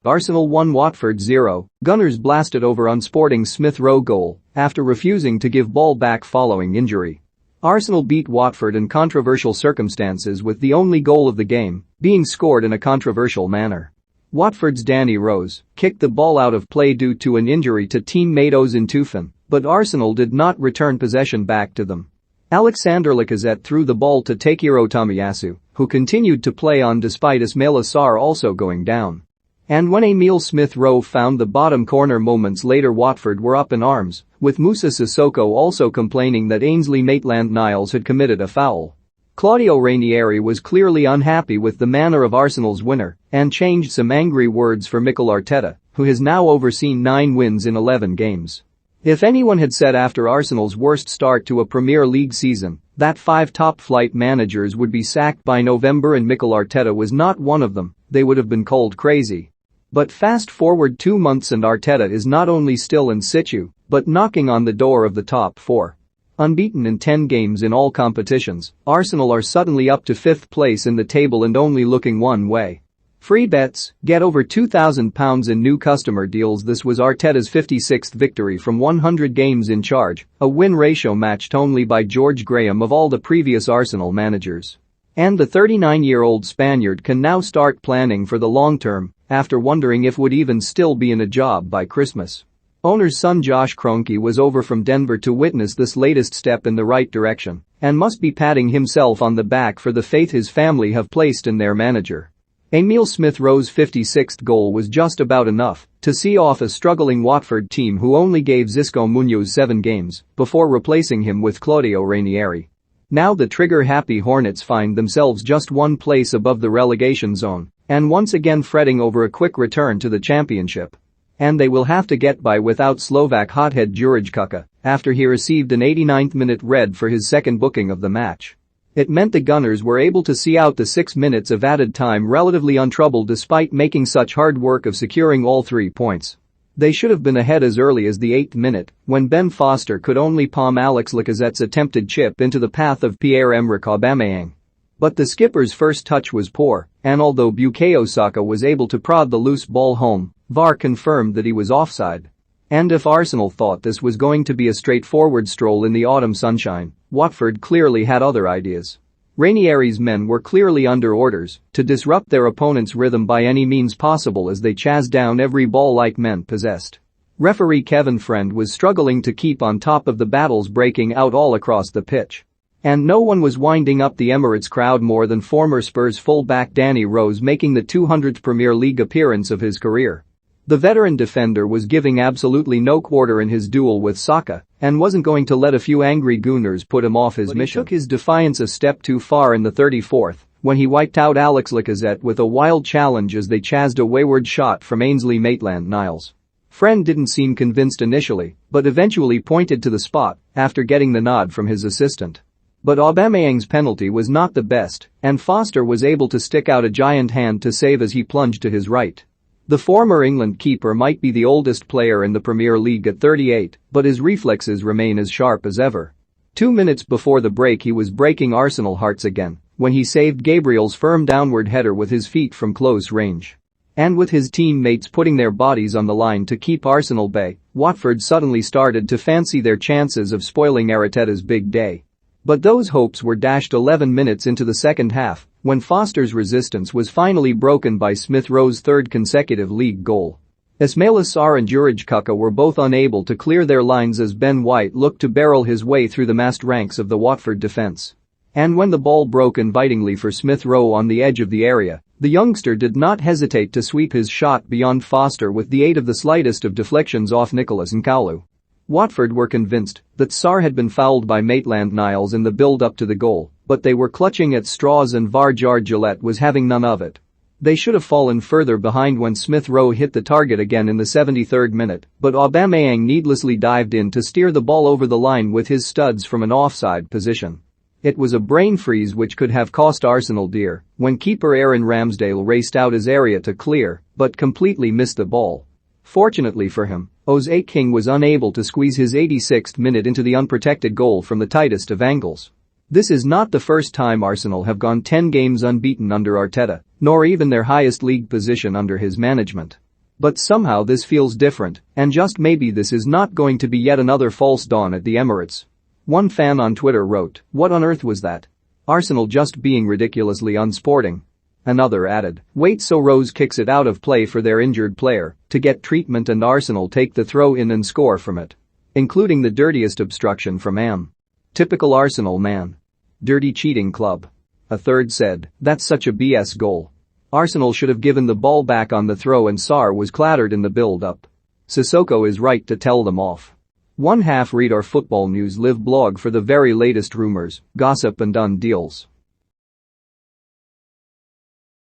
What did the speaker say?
Arsenal 1 Watford 0, Gunners blasted over unsporting Smith-Rowe goal after refusing to give ball back following injury. Arsenal beat Watford in controversial circumstances with the only goal of the game being scored in a controversial manner. Watford's Danny Rose kicked the ball out of play due to an injury to teammate Ozan Tufan, but Arsenal did not return possession back to them. Alexander Lacazette threw the ball to Takehiro Tomiyasu, who continued to play on despite Ismaila Sarr also going down. And when Emile Smith-Rowe found the bottom corner moments later, Watford were up in arms, with Moussa Sissoko also complaining that Ainsley Maitland-Niles had committed a foul. Claudio Ranieri was clearly unhappy with the manner of Arsenal's winner and changed some angry words for Mikel Arteta, who has now overseen 9 wins in 11 games. If anyone had said after Arsenal's worst start to a Premier League season that 5 top-flight managers would be sacked by November and Mikel Arteta was not one of them, they would have been called crazy. But fast forward 2 months and Arteta is not only still in situ, but knocking on the door of the top 4. Unbeaten in 10 games in all competitions, Arsenal are suddenly up to 5th place in the table and only looking one way. Free bets, get over £2,000 in new customer deals. This was Arteta's 56th victory from 100 games in charge, a win ratio matched only by George Graham of all the previous Arsenal managers. And the 39-year-old Spaniard can now start planning for the long term, after wondering if would even still be in a job by Christmas. Owner's son Josh Kroenke was over from Denver to witness this latest step in the right direction and must be patting himself on the back for the faith his family have placed in their manager. Emile Smith-Rowe's 56th goal was just about enough to see off a struggling Watford team who only gave Xisco Munoz 7 games before replacing him with Claudio Ranieri. Now the trigger-happy Hornets find themselves just 1 place above the relegation zone and once again fretting over a quick return to the championship. And they will have to get by without Slovak hothead Juraj Kuka after he received an 89th minute red for his second booking of the match. It meant the Gunners were able to see out the 6 minutes of added time relatively untroubled despite making such hard work of securing all 3 points. They should have been ahead as early as the 8th minute when Ben Foster could only palm Alex Lacazette's attempted chip into the path of Pierre-Emerick Aubameyang. But the skipper's first touch was poor, and although Bukayo Saka was able to prod the loose ball home, VAR confirmed that he was offside. And if Arsenal thought this was going to be a straightforward stroll in the autumn sunshine, Watford clearly had other ideas. Ranieri's men were clearly under orders to disrupt their opponent's rhythm by any means possible as they chased down every ball like men possessed. Referee Kevin Friend was struggling to keep on top of the battles breaking out all across the pitch. And no one was winding up the Emirates crowd more than former Spurs fullback Danny Rose, making the 200th Premier League appearance of his career. The veteran defender was giving absolutely no quarter in his duel with Saka and wasn't going to let a few angry Gunners put him off his mission. He took his defiance a step too far in the 34th when he wiped out Alex Lacazette with a wild challenge as they chased a wayward shot from Ainsley Maitland-Niles. Friend didn't seem convinced initially, but eventually pointed to the spot after getting the nod from his assistant. But Aubameyang's penalty was not the best, and Foster was able to stick out a giant hand to save as he plunged to his right. The former England keeper might be the oldest player in the Premier League at 38, but his reflexes remain as sharp as ever. 2 minutes before the break he was breaking Arsenal hearts again when he saved Gabriel's firm downward header with his feet from close range. And with his teammates putting their bodies on the line to keep Arsenal bay, Watford suddenly started to fancy their chances of spoiling Arteta's big day. But those hopes were dashed 11 minutes into the second half when Foster's resistance was finally broken by Smith-Rowe's 3rd consecutive league goal. Ismaila Sarr and Juraj Kuka were both unable to clear their lines as Ben White looked to barrel his way through the massed ranks of the Watford defence. And when the ball broke invitingly for Smith-Rowe on the edge of the area, the youngster did not hesitate to sweep his shot beyond Foster with the aid of the slightest of deflections off Nicolas Nkalu. Watford were convinced that Sarr had been fouled by Maitland-Niles in the build-up to the goal, but they were clutching at straws and VAR Gillette was having none of it. They should have fallen further behind when Smith-Rowe hit the target again in the 73rd minute, but Aubameyang needlessly dived in to steer the ball over the line with his studs from an offside position. It was a brain freeze which could have cost Arsenal dear when keeper Aaron Ramsdale raced out his area to clear, but completely missed the ball. Fortunately for him, Jose King was unable to squeeze his 86th minute into the unprotected goal from the tightest of angles. This is not the first time Arsenal have gone 10 games unbeaten under Arteta, nor even their highest league position under his management. But somehow this feels different, and just maybe this is not going to be yet another false dawn at the Emirates. One fan on Twitter wrote, "What on earth was that? Arsenal just being ridiculously unsporting." Another added, "Wait so Rose kicks it out of play for their injured player to get treatment and Arsenal take the throw in and score from it. Including the dirtiest obstruction from Am. Typical Arsenal man. Dirty cheating club." A third said, "That's such a BS goal. Arsenal should have given the ball back on the throw and Sarr was clattered in the build-up. Sissoko is right to tell them off." Read our Football News Live blog for the very latest rumors, gossip and done deals.